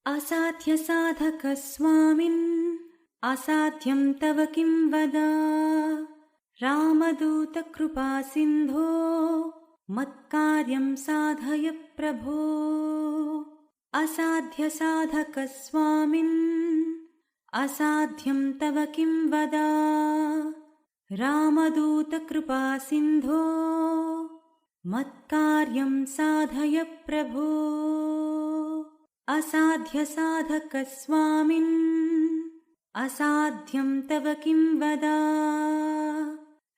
असाध्यसाधकस्वामिन् असाध्यं तव किं वद। रामदूतकृपासिन्धो मत्कार्यं साधय प्रभो। असाध्यसाधकस्वामिन् असाध्यं तव किं वद। रामदूतकृपासिन्धो मत्कार्यं साधय प्रभो। असाध्यसाधकस्वामिन् असाध्यं तव किं वद।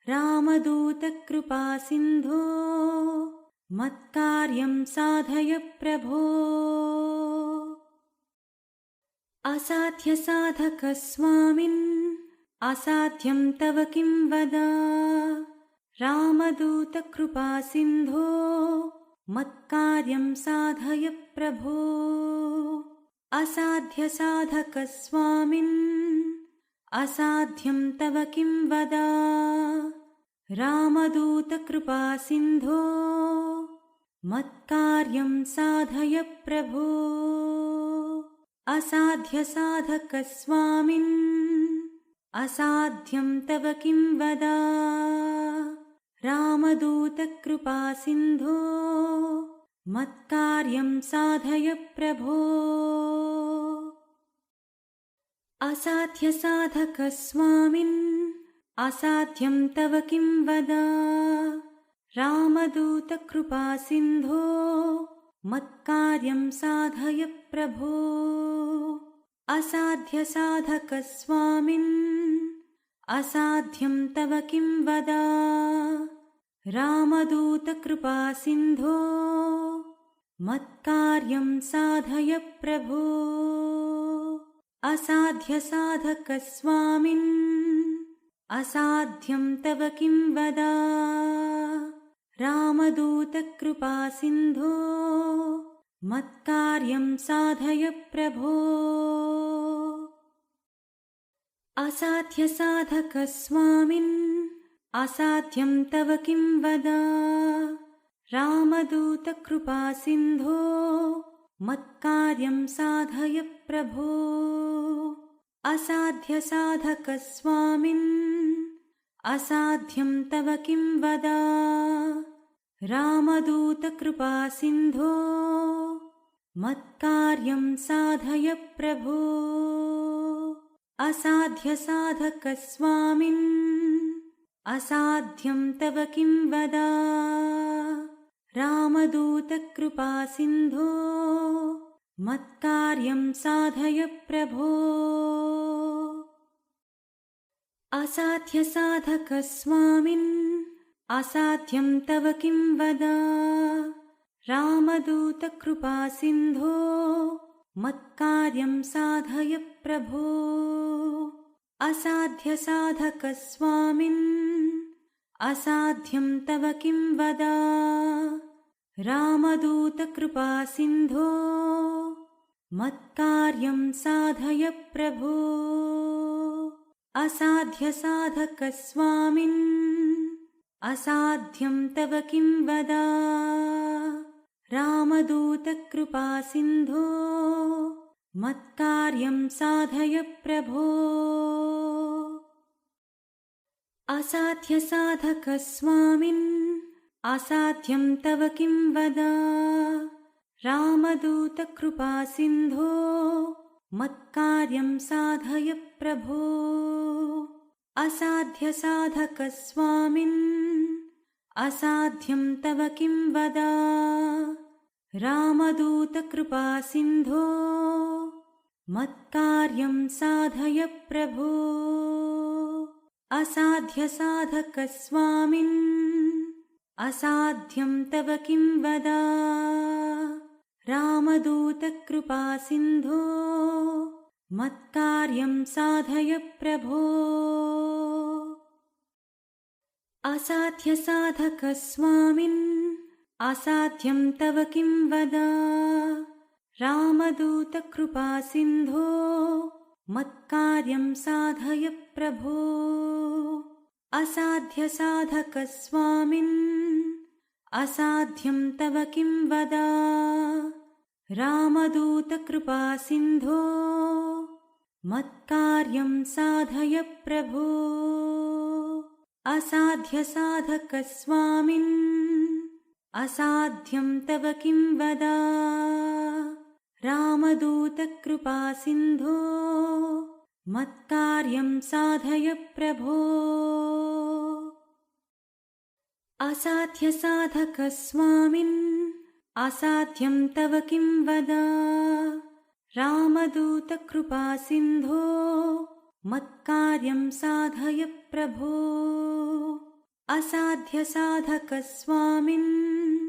रामदूतकृपासिन्धो मत्कार्यं साधय प्रभो। असाध्यसाधकस्वामिन् असाध्यं तव किं वद। रामदूतकृपासिन्धो मत्कार्यं साधय प्रभो। असाध्यसाधकस्वामिन् असाध्यं तव किं वद। रामदूतकृपासिन्धो मत्कार्यं साधय प्रभो। असाध्यसाधकस्वामिन् असाध्यं तव किं वद। रामदूतकृपासिन्धो मत्कार्यं साधय प्रभो। असाध्यसाधकस्वामिन् असाध्यं तव किं वद। रामदूतकृपासिन्धो मत्कार्यं साधय प्रभो। असाध्यसाधकस्वामिन् असाध्यं तव किं वद। रामदूतकृपासिन्धो मत्कार्यं साधय प्रभो। असाध्यसाधकस्वामिन् असाध्यं तव किं वद। रामदूतकृपासिन्धो मत्कार्यं साधय प्रभो। असाध्यसाधकस्वामिन् असाध्यं तव किं वद। रामदूतकृपासिन्धो मत्कार्यं साधय प्रभो। असाध्यसाधकस्वामिन् असाध्यं तव किं वद। रामदूतकृपासिन्धो मत्कार्यं साधय प्रभो। असाध्यसाधकस्वामिन् असाध्यं तव किं वद। रामदूतकृपासिन्धो मत्कार्यं साधय प्रभो। असाध्यसाधकस्वामिन् असाध्यं तव किं वद। रामदूतकृपासिन्धो मत्कार्यं साधय प्रभो। असाध्यसाधकस्वामिन् असाध्यं तव किं वद। रामदूतकृपासिन्धो मत्कार्यं साधय प्रभो। असाध्यसाधकस्वामिन् असाध्यं तव किं वद। रामदूतकृपासिन्धो मत्कार्यं साधय प्रभो। असाध्यसाधकस्वामिन् असाध्यं तव किं वद। रामदूतकृपासिन्धो मत्कार्यं साधय प्रभो। असाध्यसाधकस्वामिन् असाध्यं तव किं वद। रामदूतकृपासिन्धो मत्कार्यं साधय प्रभो। असाध्यसाधकस्वामिन् असाध्यं तव किं वद। रामदूतकृपासिन्धो मत्कार्यं साधय प्रभो। असाध्यसाधकस्वामिन् असाध्यं तव किं वद। रामदूतकृपासिन्धो मत्कार्यं साधय प्रभो। असाध्यसाधकस्वामिन् असाध्यं तव किं वद। रामदूतकृपासिन्धो मत्कार्यं साधय प्रभो। असाध्यसाधकस्वामिन् असाध्यं तव किं वद। रामदूतकृपासिन्धो मत्कार्यं साधय प्रभो। असाध्यसाधकस्वामिन् असाध्यं तव किं वद। रामदूतकृपासिन्धो मत्कार्यं साधय प्रभो। असाध्यसाधकस्वामिन्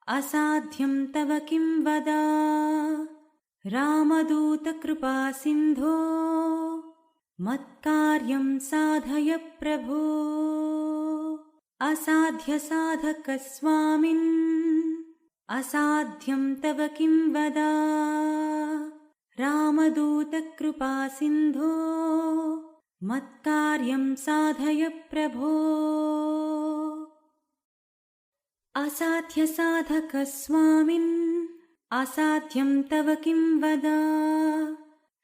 असाध्यं तव किं वद। रामदूतकृपासिन्धो मत्कार्यं साधय प्रभो। असाध्यसाधकस्वामिन् असाध्यं तव किं वद। रामदूतकृपासिन्धो मत्कार्यं साधय प्रभो। असाध्यसाधकस्वामिन् असाध्यं तव किं वद।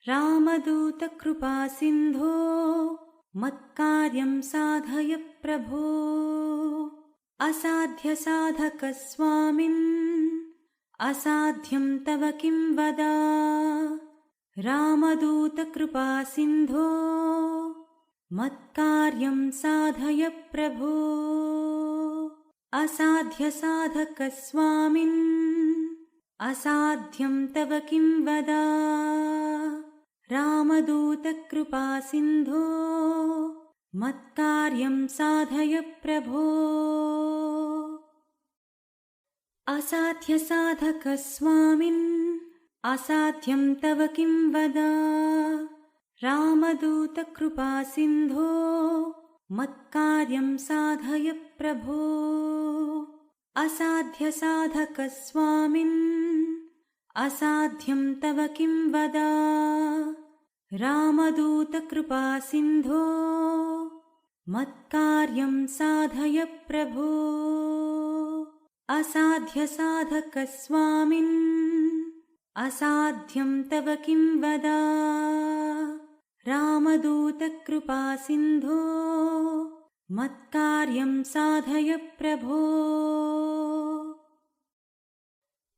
रामदूतकृपासिन्धो मत्कार्यं साधय प्रभो। असाध्यसाधकस्वामिन् असाध्यं तव किं वद। रामदूतकृपासिन्धो मत्कार्यं साधय प्रभो। असाध्यसाधकस्वामिन् असाध्यं तव किं वद। रामदूतकृपासिन्धो मत्कार्यं साधय प्रभो। असाध्यसाधकस्वामिन् असाध्यं तव किं वद। रामदूतकृपासिन्धो मत्कार्यं साधय प्रभो। असाध्यसाधकस्वामिन् असाध्यं तव किं वद। रामदूतकृपासिन्धो मत्कार्यं साधय प्रभो। असाध्यसाधकस्वामिन् असाध्यं तव किं वद। रामदूतकृपासिन्धो मत्कार्यं साधय प्रभो।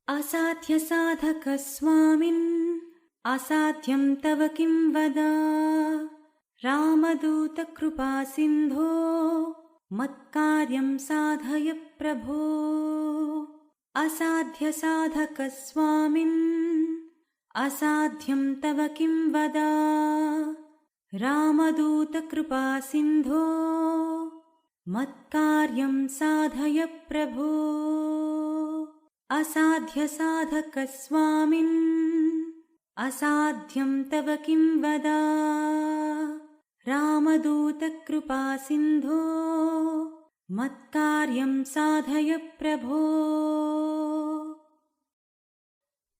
असाध्यसाधकस्वामिन् असाध्यं तव किं वद। रामदूतकृपासिन्धो मत्कार्यं साधय प्रभो। असाध्यसाधकस्वामिन् असाध्यं तव किं वद। रामदूतकृपासिन्धो मत्कार्यं साधय प्रभो। असाध्यसाधकस्वामिन् असाध्यं तव किं वद। रामदूतकृपासिन्धो मत्कार्यं साधय प्रभो।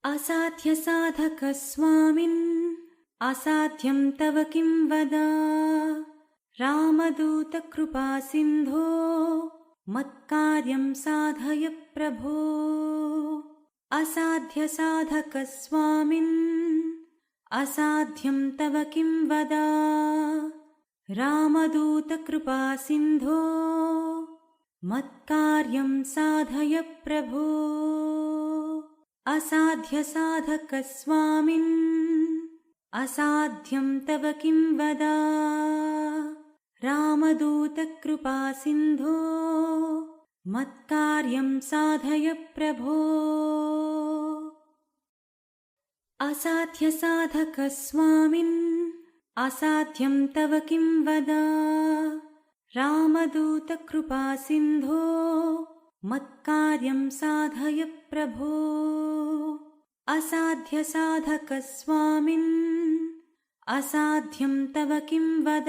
असाध्यसाधकस्वामिन् असाध्यं तव किं वद। रामदूतकृपासिन्धो मत्कार्यं साधय प्रभो। असाध्यसाधकस्वामिन् असाध्यं तव किं वद। रामदूतकृपासिन्धो मत्कार्यं साधय प्रभो। असाध्यसाधकस्वामिन् असाध्यं तव किं वद। रामदूतकृपासिन्धो मत्कार्यं साधय प्रभो। असाध्यसाधकस्वामिन् असाध्यं तव किं वद। रामदूतकृपासिन्धो मत्कार्यं साधय प्रभो। असाध्यसाधकस्वामिन् असाध्यं तव किं वद।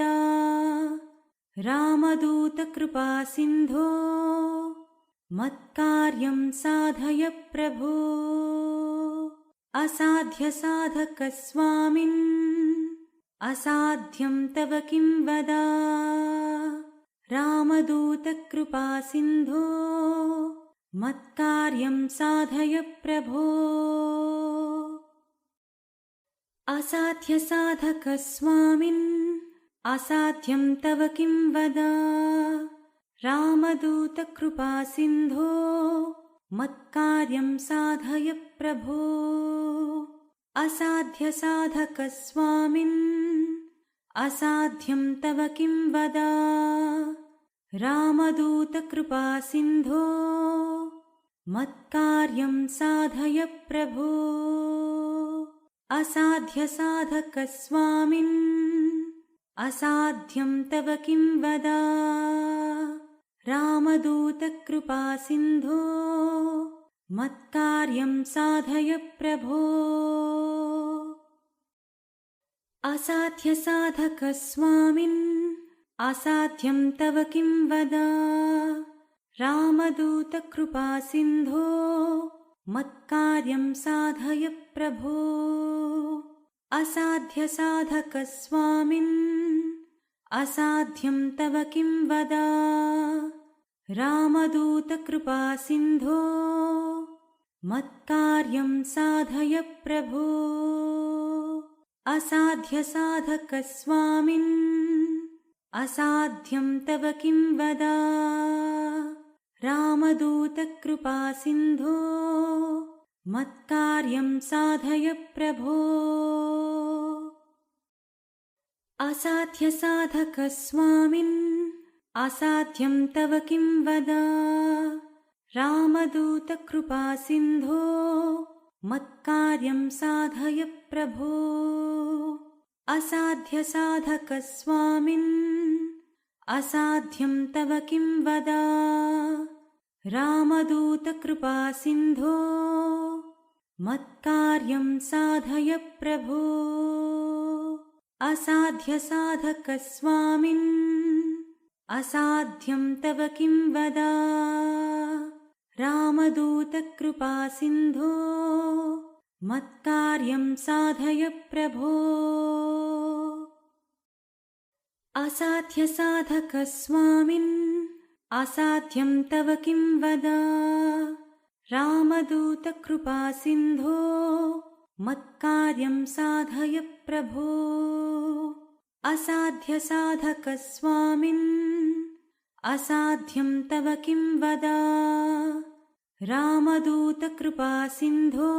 रामदूतकृपासिन्धो मत्कार्यं साधय प्रभो। असाध्यसाधकस्वामिन् असाध्यं तव किं वद। रामदूतकृपासिन्धो मत्कार्यं साधय प्रभो। असाध्यसाधकस्वामिन् असाध्यं तव किं वद। रामदूतकृपासिन्धो मत्कार्यं साधय प्रभो। असाध्यसाधकस्वामिन् असाध्यं तव किं वद। रामदूतकृपासिन्धो मत्कार्यं साधय प्रभो। असाध्यसाधकस्वामिन् असाध्यं तव किं वद। रामदूतकृपासिन्धो मत्कार्यं साधय प्रभो। असाध्यसाधकस्वामिन् असाध्यं तव किं वद। रामदूतकृपासिन्धो मत्कार्यं साधय प्रभो। असाध्यसाधकस्वामिन् असाध्यं तव किं वद। रामदूतकृपासिन्धो मत्कार्यं साधय प्रभो। असाध्यसाधकस्वामिन् असाध्यं तव किं वद। रामदूतकृपासिन्धो मत्कार्यं साधय प्रभो। असाध्यसाधकस्वामिन् असाध्यं तव किं वद। रामदूतकृपासिन्धो मत्कार्यं साधय प्रभो। असाध्यसाधकस्वामिन् असाध्यं तव किं वद। रामदूतकृपासिन्धो मत्कार्यं साधय प्रभो। असाध्यसाधकस्वामिन् असाध्यं तव किं वद। रामदूतकृपासिन्धो मत्कार्यं साधय प्रभो। असाध्यसाधकस्वामिन् असाध्यं तव किं वद। रामदूतकृपासिन्धो मत्कार्यं साधय प्रभो। असाध्यसाधकस्वामिन् असाध्यं तव किं वद। रामदूतकृपासिन्धो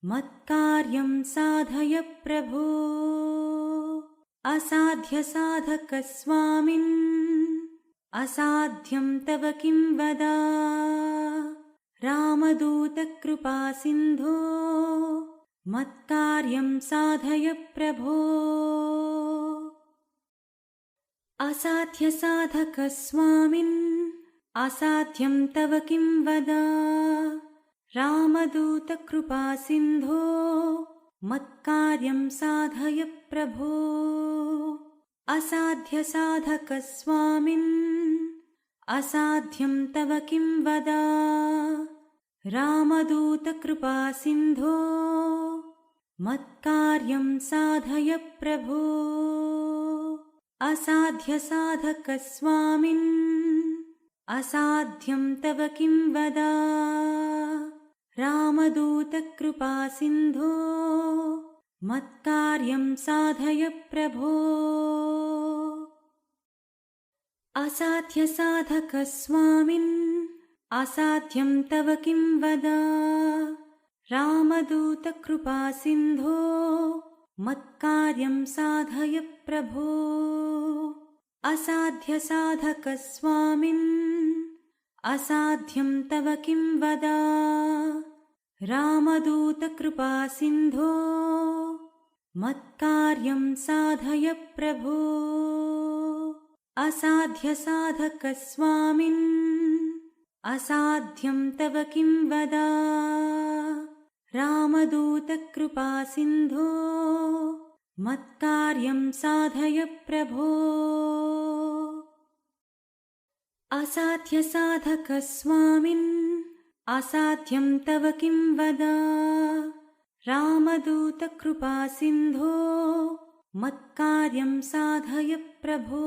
मत्कार्यं साधय प्रभो। असाध्यसाधकस्वामिन् असाध्यं तव किं वद। रामदूतकृपासिन्धो मत्कार्यं साधय प्रभो। असाध्यसाधकस्वामिन् असाध्यं तव किं वद। रामदूतकृपासिन्धो मत्कार्यं साधय प्रभो। असाध्यसाधकस्वामिन् असाध्यं तव किं वद। रामदूतकृपासिन्धो मत्कार्यं साधय प्रभो। असाध्यसाधकस्वामिन् असाध्यं तव किं वद। रामदूतकृपासिन्धो मत्कार्यं साधय प्रभो। असाध्यसाधकस्वामिन् असाध्यं तव किं वद। रामदूतकृपासिन्धो मत्कार्यं साधय प्रभो। असाध्यसाधकस्वामिन् असाध्यं तव किं वद। रामदूतकृपासिन्धो मत्कार्यं साधय प्रभो। असाध्यसाधकस्वामिन् असाध्यं तव किं वद। रामदूतकृपासिन्धो मत्कार्यं साधय प्रभो। असाध्यसाधकस्वामिन् असाध्यं तव किं वद। रामदूतकृपासिन्धो मत्कार्यं साधय प्रभो।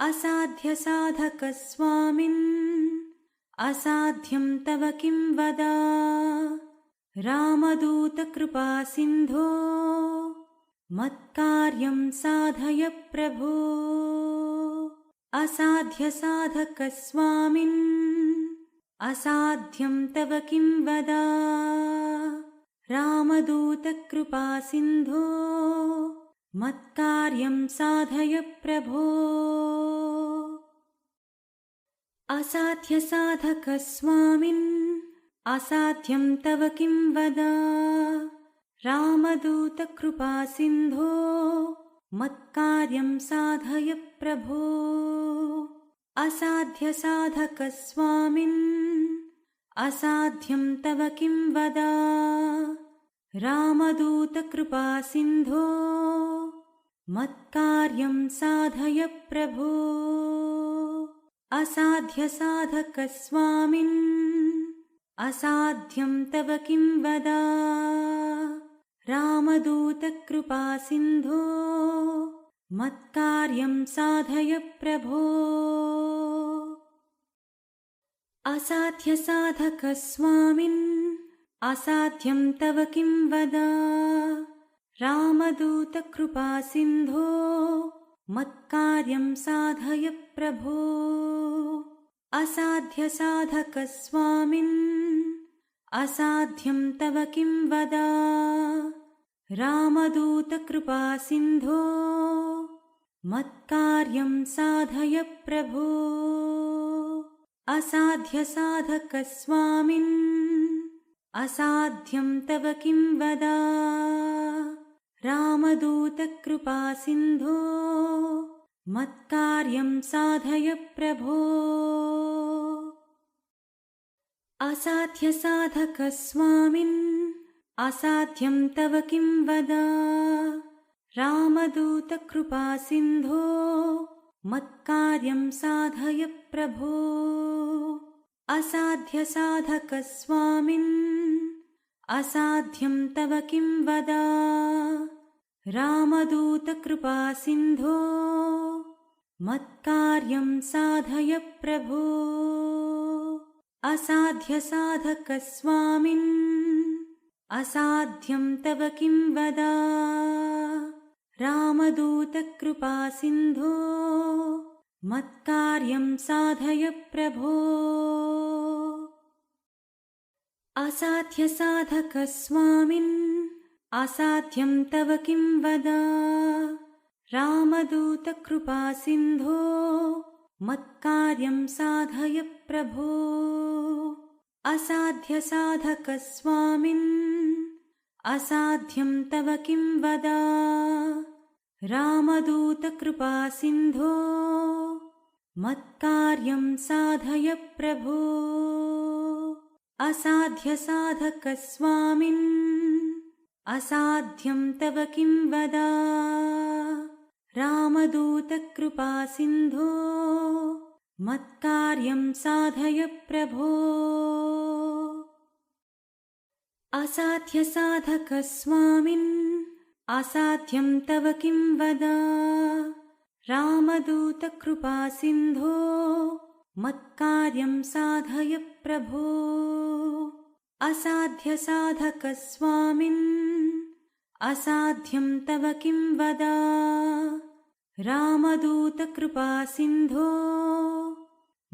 असाध्यसाधकस्वामिन् असाध्यं तव किं वद। रामदूतकृपासिन्धो मत्कार्यं साधय प्रभो। असाध्यसाधकस्वामिन् असाध्यं तव किं वद। रामदूतकृपासिन्धो मत्कार्यं साधय प्रभो। असाध्यसाधकस्वामिन् असाध्यं तव किं वद। रामदूतकृपासिन्धो मत्कार्यं साधय प्रभो। असाध्यसाधकस्वामिन् असाध्यं तव किं वद। रामदूतकृपासिन्धो मत्कार्यं साधय प्रभो। असाध्यसाधकस्वामिन् असाध्यं तव किं वद। रामदूतकृपासिन्धो मत्कार्यं साधय प्रभो। असाध्यसाधकस्वामिन् असाध्यं तव किं वद। रामदूतकृपासिन्धो मत्कार्यं साधय प्रभो। असाध्यसाधकस्वामिन् असाध्यं तव किं वद। रामदूतकृपासिन्धो मत्कार्यं साधय प्रभो। असाध्यसाधकस्वामिन् असाध्यं तव किं वद। रामदूतकृपासिन्धो मत्कार्यं साधय प्रभो। असाध्यसाधकस्वामिन् असाध्यं तव किं वद। रामदूतकृपासिन्धो मत्कार्यं साधय प्रभो। असाध्यसाधकस्वामिन् असाध्यं तव किं वद। रामदूतकृपासिन्धो मत्कार्यं साधय प्रभो। असाध्यसाधकस्वामिन् असाध्यं तव किं वद। रामदूतकृपासिन्धो मत्कार्यं साधय प्रभो। असाध्यसाधकस्वामिन् असाध्यं तव किं वद। रामदूतकृपासिन्धो मत्कार्यं साधय प्रभो। असाध्यसाधकस्वामिन् असाध्यं तव किं वद। रामदूतकृपासिन्धो मत्कार्यं साधय प्रभो। असाध्यसाधकस्वामिन् असाध्यं तव किं वद। रामदूतकृपासिन्धो मत्कार्यं साधय प्रभो। असाध्यसाधकस्वामिन् असाध्यं तव किं वद। रामदूतकृपासिन्धो मत्कार्यं साधय प्रभो। असाध्यसाधकस्वामिन् असाध्यं तव किं वद। रामदूतकृपासिन्धो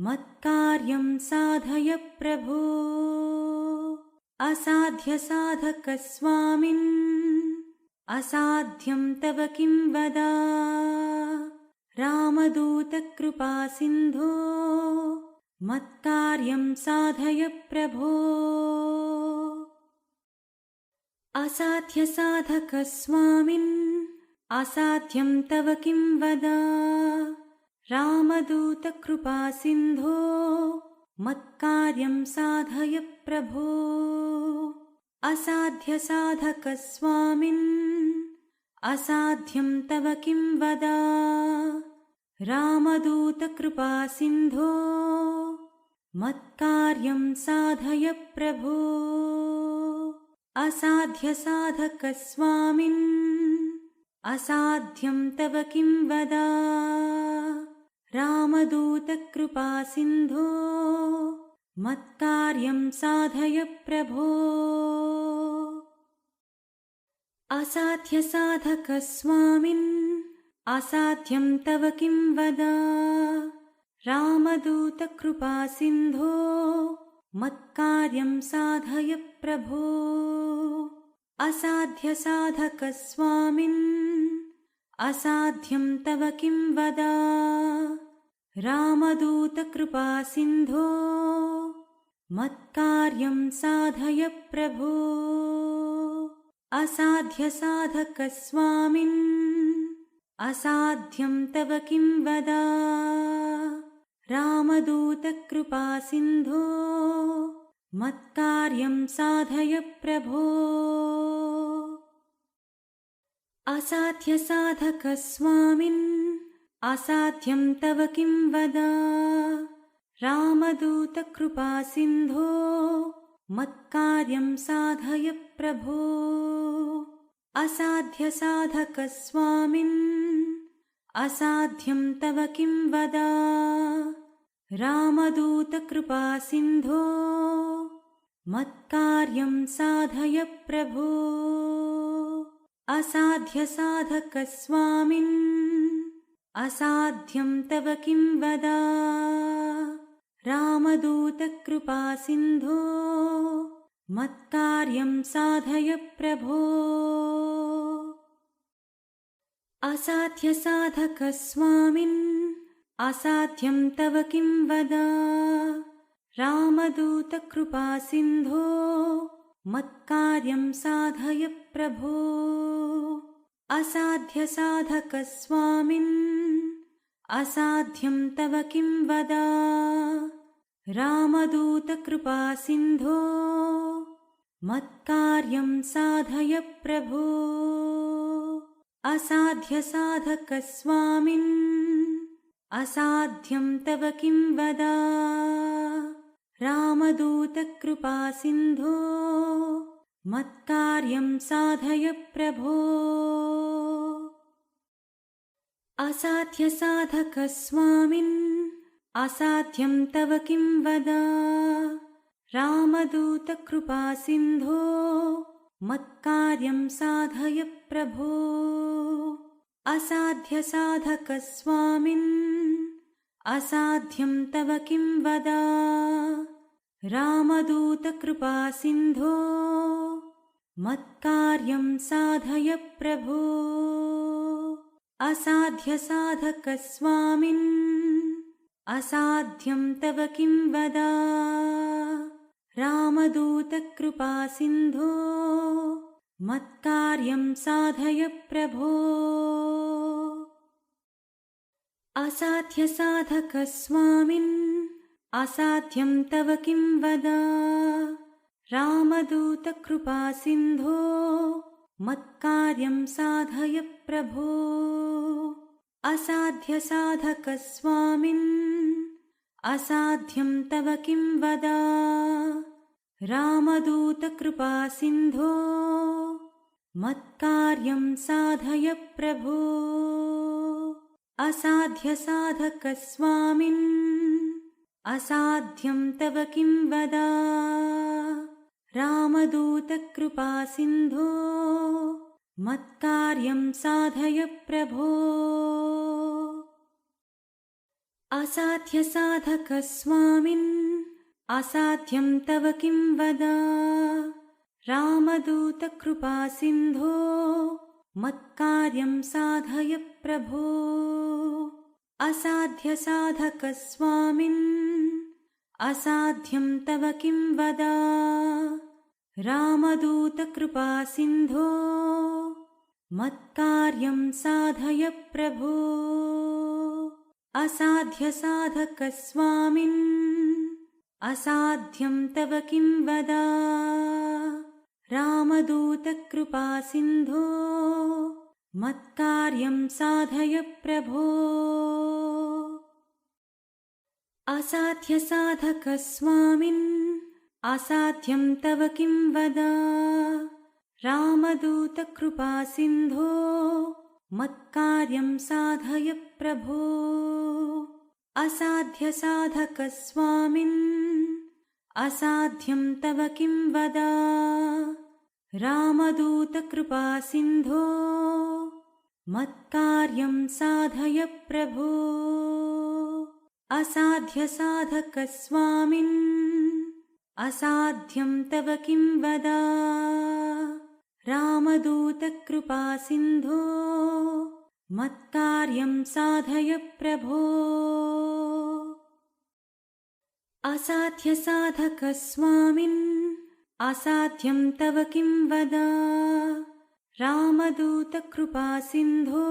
मत्कार्यं साधय प्रभो। असाध्यसाधकस्वामिन् असाध्यं तव किं वद। रामदूतकृपासिन्धो मत्कार्यं साधय प्रभो। असाध्यसाधकस्वामिन् असाध्यं तव किं वद। रामदूतकृपासिन्धो मत्कार्यं साधय प्रभो। असाध्यसाधकस्वामिन् असाध्यं तव किं वद। रामदूतकृपासिन्धो मत्कार्यं साधय प्रभो। असाध्यसाधकस्वामिन् असाध्यं तव किं वद। रामदूतकृपासिन्धो मत्कार्यं साधय प्रभो। असाध्यसाधकस्वामिन् असाध्यं तव किं वद। रामदूतकृपासिन्धो मत्कार्यं साधय प्रभो। असाध्यसाधकस्वामिन् असाध्यं तव किं वद। रामदूतकृपासिन्धो मत्कार्यं साधय प्रभो। असाध्यसाधकस्वामिन् असाध्यं तव किं वद। रामदूतकृपासिन्धो मत्कार्यं साधय प्रभो। असाध्यसाधकस्वामिन् असाध्यं तव किं वद। रामदूतकृपासिन्धो मत्कार्यं साधय प्रभो। असाध्यसाधकस्वामिन् असाध्यं तव किं वद। रामदूतकृपासिन्धो मत्कार्यं साधय प्रभो। असाध्यसाधकस्वामिन् असाध्यं तव किं वद। रामदूतकृपासिन्धो मत्कार्यं साधय प्रभो। असाध्यसाधकस्वामिन् असाध्यं तव किं वद। रामदूतकृपासिन्धो मत्कार्यं साधय प्रभो। असाध्यसाधकस्वामिन् असाध्यं तव किं वद। रामदूतकृपासिन्धो मत्कार्यं साधय प्रभो। असाध्यसाधकस्वामिन् असाध्यं तव किं वद। रामदूतकृपासिन्धो मत्कार्यं साधय प्रभो। असाध्यसाधकस्वामिन् असाध्यं तव किं वद। रामदूतकृपासिन्धो मत्कार्यं साधय प्रभो। असाध्यसाधकस्वामिन् असाध्यं तव किं वद। रामदूतकृपासिन्धो मत्कार्यं साधय प्रभो। असाध्यसाधकस्वामिन् असाध्यं तव किं वद। रामदूतकृपासिन्धो मत्कार्यं साधय प्रभो। असाध्यसाधकस्वामिन् असाध्यं तव किं वद। रामदूतकृपासिन्धो मत्कार्यं साधय प्रभो। असाध्यसाधकस्वामिन् असाध्यं तव किं वद। रामदूतकृपासिन्धो मत्कार्यं साधय प्रभो। असाध्यसाधकस्वामिन् असाध्यं तव किं वद। रामदूतकृपासिन्धो मत्कार्यं साधय प्रभो। असाध्यसाधकस्वामिन् असाध्यं तव किं वद। रामदूतकृपासिन्धो मत्कार्यं साधय प्रभो। असाध्यसाधकस्वामिन् असाध्यं तव किं वद। रामदूतकृपासिन्धो मत्कार्यं साधय प्रभो। असाध्यसाधकस्वामिन् असाध्यं तव किं वद। रामदूतकृपासिन्धो मत्कार्यं साधय प्रभो। असाध्यसाधकस्वामिन् असाध्यं तव किं वद। रामदूतकृपासिन्धो मत्कार्यं साधय प्रभो। असाध्यसाधकस्वामिन् असाध्यं तव किं वद। रामदूतकृपासिन्धो मत्कार्यं साधय प्रभो। असाध्यसाधकस्वामिन् असाध्यं तव किं वद। रामदूतकृपासिन्धो मत्कार्यं साधय प्रभो। असाध्यसाधकस्वामिन् असाध्यं तव किं वद। रामदूतकृपासिन्धो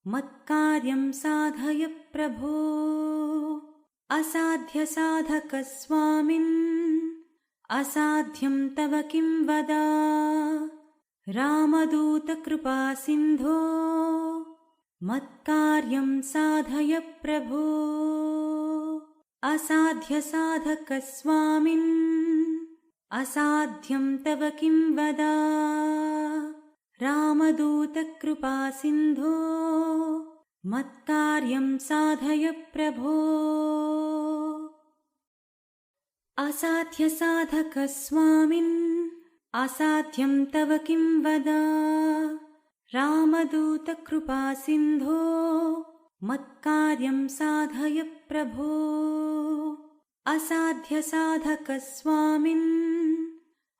मत्कार्यं साधय प्रभो। असाध्यसाधकस्वामिन् असाध्यं तव किं वद। रामदूतकृपासिन्धो मत्कार्यं साधय प्रभो। असाध्यसाधकस्वामिन् असाध्यं तव किं वद। रामदूतकृपासिन्धो मत्कार्यं साधय प्रभो। असाध्यसाधकस्वामिन् असाध्यं तव किं वद। रामदूतकृपासिन्धो मत्कार्यं साधय प्रभो। असाध्यसाधकस्वामिन्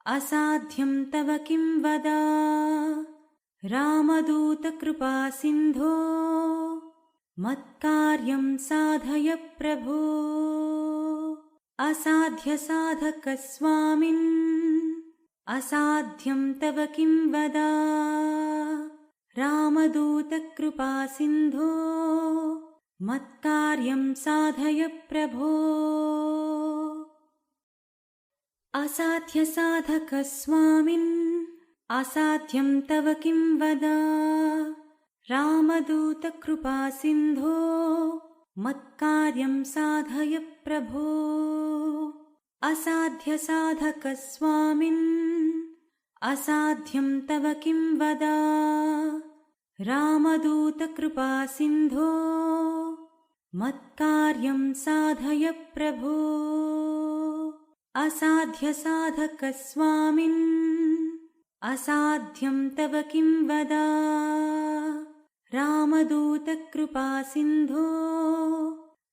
असाध्यं तव किं वद। रामदूतकृपासिन्धो मत्कार्यं साधय प्रभो। असाध्यसाधकस्वामिन् असाध्यं तव किं वद। रामदूतकृपासिन्धो मत्कार्यं साधय प्रभो। असाध्यसाधकस्वामिन् असाध्यं तव किं वद। रामदूतकृपासिन्धो मत्कार्यं साधय प्रभो। असाध्यसाधकस्वामिन् असाध्यं तव किं वद। रामदूतकृपासिन्धो मत्कार्यं साधय प्रभो। असाध्यसाधकस्वामिन् असाध्यं तव किं वद। रामदूतकृपासिन्धो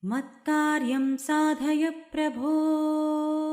मत्कार्यं साधय प्रभो।